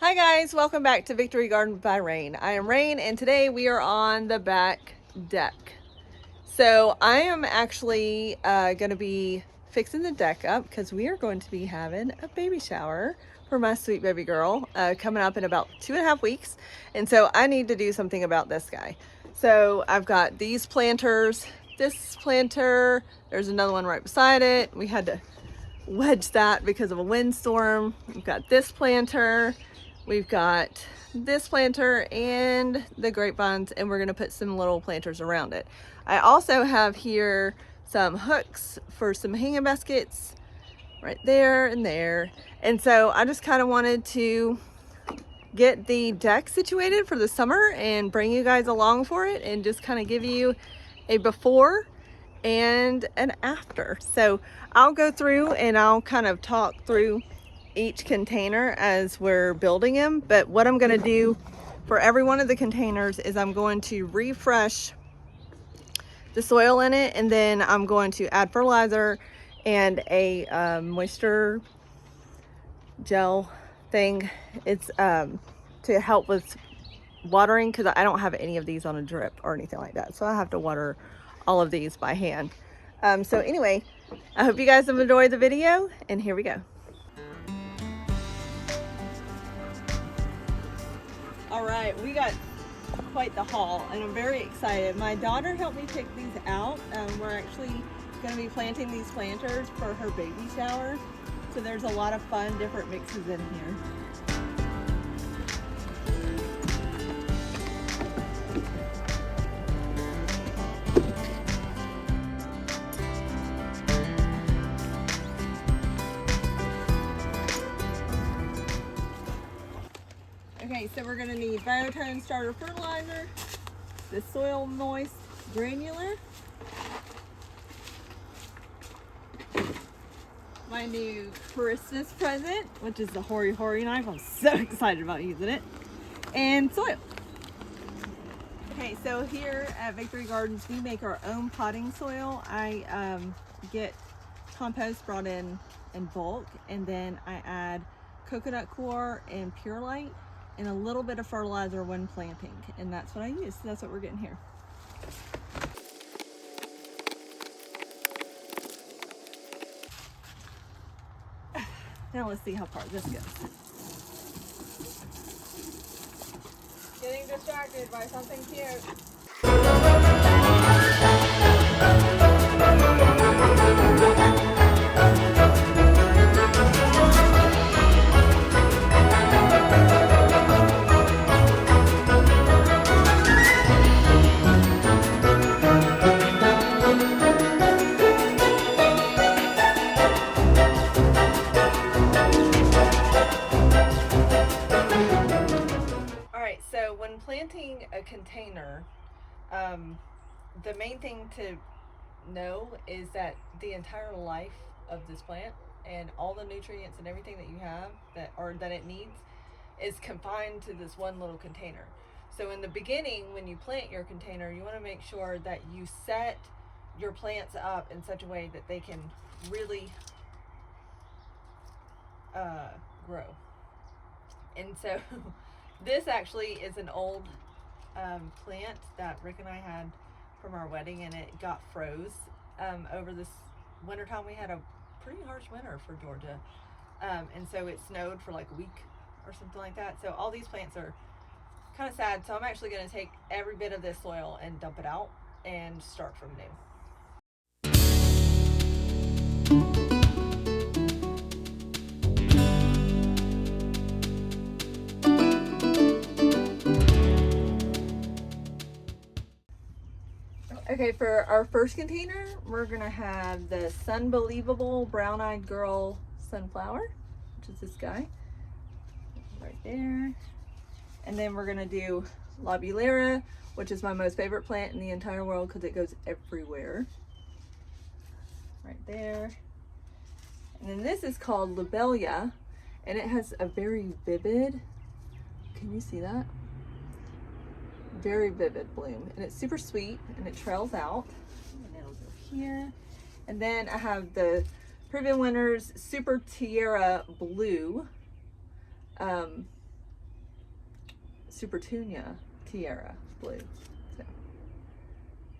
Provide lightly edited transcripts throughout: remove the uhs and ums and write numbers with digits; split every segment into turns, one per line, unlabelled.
Hi guys, welcome back to Victory Garden by Rain. I am Rain and today we are on the back deck. So I am actually going to be fixing the deck up because we are going to be having a baby shower for my sweet baby girl coming up in about 2.5 weeks. And so I need to do something about this guy. So I've got these planters, this planter, there's another one right beside it. We had to wedge that because of a windstorm. We've got this planter. We've got this planter and the grapevines, and we're going to put some little planters around it. I also have here some hooks for some hanging baskets right there and there. And so I just kind of wanted to get the deck situated for the summer and bring you guys along for it and just kind of give you a before and an after. So I'll go through and I'll kind of talk through each container as we're building them. But what I'm going to do for every one of the containers is I'm going to refresh the soil in it, and then I'm going to add fertilizer and a moisture gel thing. It's to help with watering because I don't have any of these on a drip or anything like that, so I have to water all of these by hand. So anyway, I hope you guys have enjoyed the video, and here we go. All right, we got quite the haul and I'm very excited. My daughter helped me pick these out. We're actually going to be planting these planters for her baby shower. So there's a lot of fun different mixes in here. Okay, so we're going to need Biotone starter fertilizer, the soil moist granular, my new Christmas present, which is the Hori Hori knife. I'm so excited about using it, and soil. Okay, so here at Victory Gardens, we make our own potting soil. I get compost brought in bulk, and then I add coconut coir and Pure Light and a little bit of fertilizer when planting, and that's what I use. So that's what we're getting here. Now let's see how far this goes. Getting distracted by something cute. So when planting a container, the main thing to know is that the entire life of this plant and all the nutrients and everything that you have that it needs is confined to this one little container. So in the beginning, when you plant your container, you want to make sure that you set your plants up in such a way that they can really grow. And so this actually is an old plant that Rick and I had from our wedding, and it got froze over this wintertime. We had a pretty harsh winter for Georgia, and so it snowed for like a week or something like that. So all these plants are kind of sad. So I'm actually going to take every bit of this soil and dump it out and start from new. Okay, for our first container, we're gonna have the Sunbelievable Brown-Eyed Girl Sunflower, which is this guy right there. And then we're gonna do Lobulera, which is my most favorite plant in the entire world because it goes everywhere. Right there. And then this is called Lobelia, and it has a very vivid, can you see that? Very vivid bloom, and it's super sweet and it trails out, and it'll go here. And then I have the Proven Winners Super Tierra Blue, Supertunia Tiara blue. So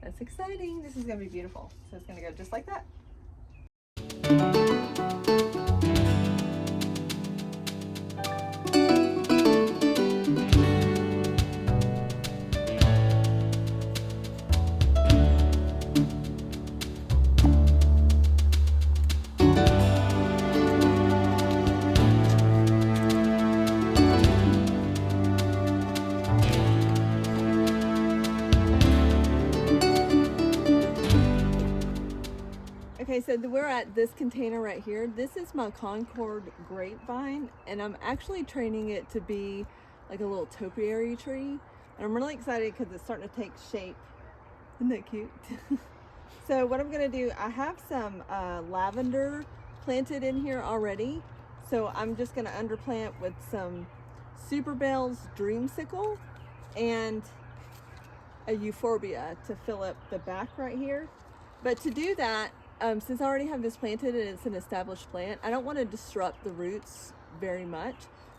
that's exciting. This is gonna be beautiful. So it's gonna go just like that. Okay, so we're at this container right here. This is my Concord grapevine, and I'm actually training it to be like a little topiary tree. And I'm really excited because it's starting to take shape. Isn't that cute? So what I'm gonna do, I have some lavender planted in here already. So I'm just gonna underplant with some Super Bell's Dreamsicle and a Euphorbia to fill up the back right here. But to do that, since I already have this planted and it's an established plant, I don't want to disrupt the roots very much.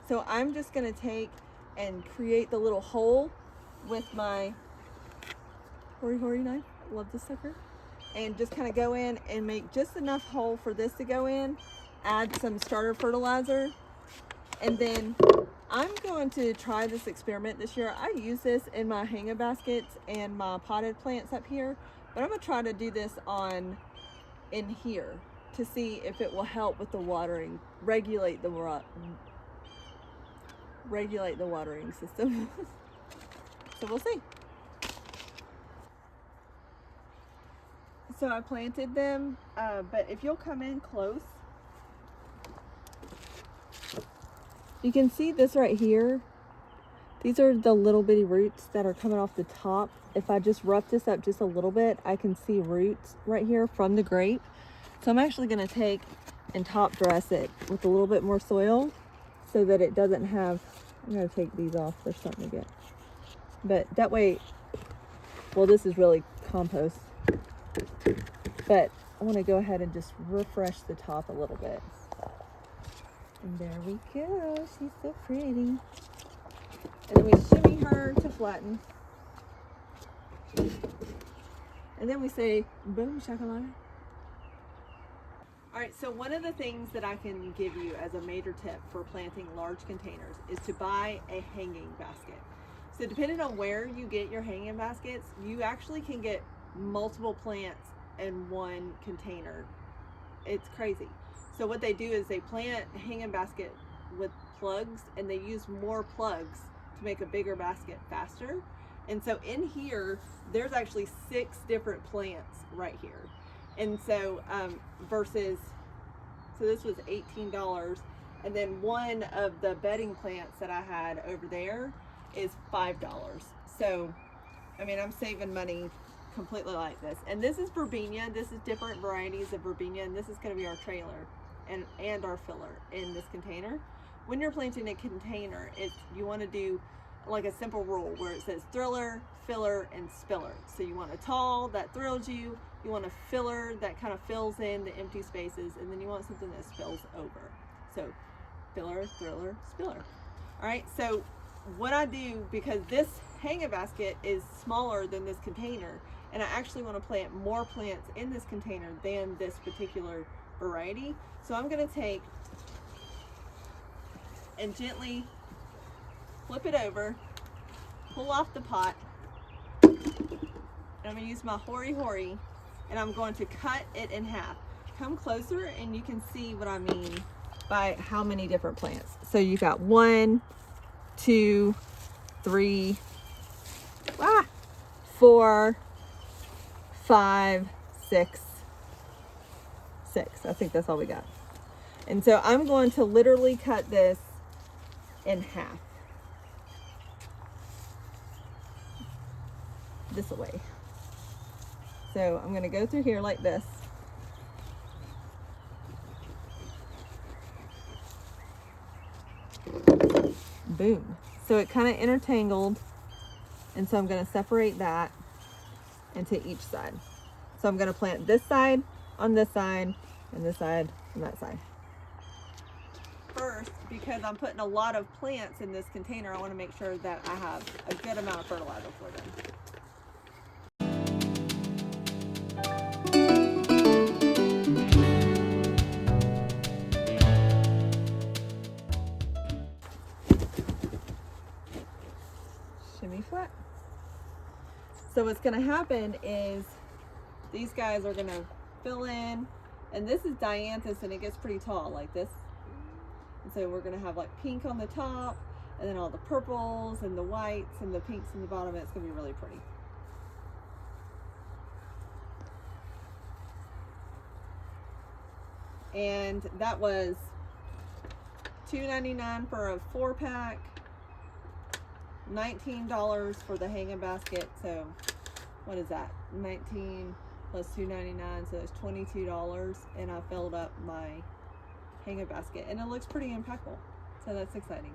So I'm just going to take and create the little hole with my hori knife. I love this sucker. And just kind of go in and make just enough hole for this to go in, add some starter fertilizer, and then I'm going to try this experiment this year. I use this in my hanging baskets and my potted plants up here, but I'm going to try to do this in here to see if it will help with the watering, regulate the watering system. So we'll see. So I planted them, but if you'll come in close, you can see this right here. These are the little bitty roots that are coming off the top. If I just rough this up just a little bit, I can see roots right here from the grape. So I'm actually gonna take and top dress it with a little bit more soil so that it doesn't have, I'm gonna take these off, they're starting to get, but that way, well, this is really compost, but I wanna go ahead and just refresh the top a little bit. And there we go, she's so pretty. And then we shimmy her to flatten. And then we say, boom, shakalaka. All right, so one of the things that I can give you as a major tip for planting large containers is to buy a hanging basket. So depending on where you get your hanging baskets, you actually can get multiple plants in one container. It's crazy. So what they do is they plant a hanging basket with plugs, and they use more plugs to make a bigger basket faster. And so in here, there's actually 6 different plants right here. And so versus, so this was $18, and then one of the bedding plants that I had over there is $5. So, I mean, I'm saving money completely like this. And this is verbena. This is different varieties of verbena, and this is going to be our trailer and our filler in this container. When you're planting a container, you want to do like a simple rule where it says thriller, filler, and spiller. So you want a tall that thrills you want a filler that kind of fills in the empty spaces, and then you want something that spills over. So filler, thriller, spiller. All right, so what I do, because this hanging basket is smaller than this container, and I actually want to plant more plants in this container than this particular variety, so I'm going to take and gently flip it over, pull off the pot, and I'm going to use my hori, and I'm going to cut it in half. Come closer and you can see what I mean by how many different plants. So you got 1, 2, 3, 4, 5, 6. I think that's all we got. And so I'm going to literally cut this in half. This way. So I'm going to go through here like this. Boom. So it kind of intertangled, and so I'm going to separate that into each side. So I'm going to plant this side on this side, and this side on that side. First, because I'm putting a lot of plants in this container. I want to make sure that I have a good amount of fertilizer for them. Shimmy flat. So what's going to happen is these guys are going to fill in, and this is dianthus, and it gets pretty tall like this. And so we're going to have like pink on the top, and then all the purples and the whites and the pinks in the bottom, and it's going to be really pretty. And that was $2.99 for a 4-pack, $19 for the hanging basket. So what is that? 19 plus $2.99, so it's $22, and I filled up my hanging basket, and it looks pretty impeccable. So that's exciting.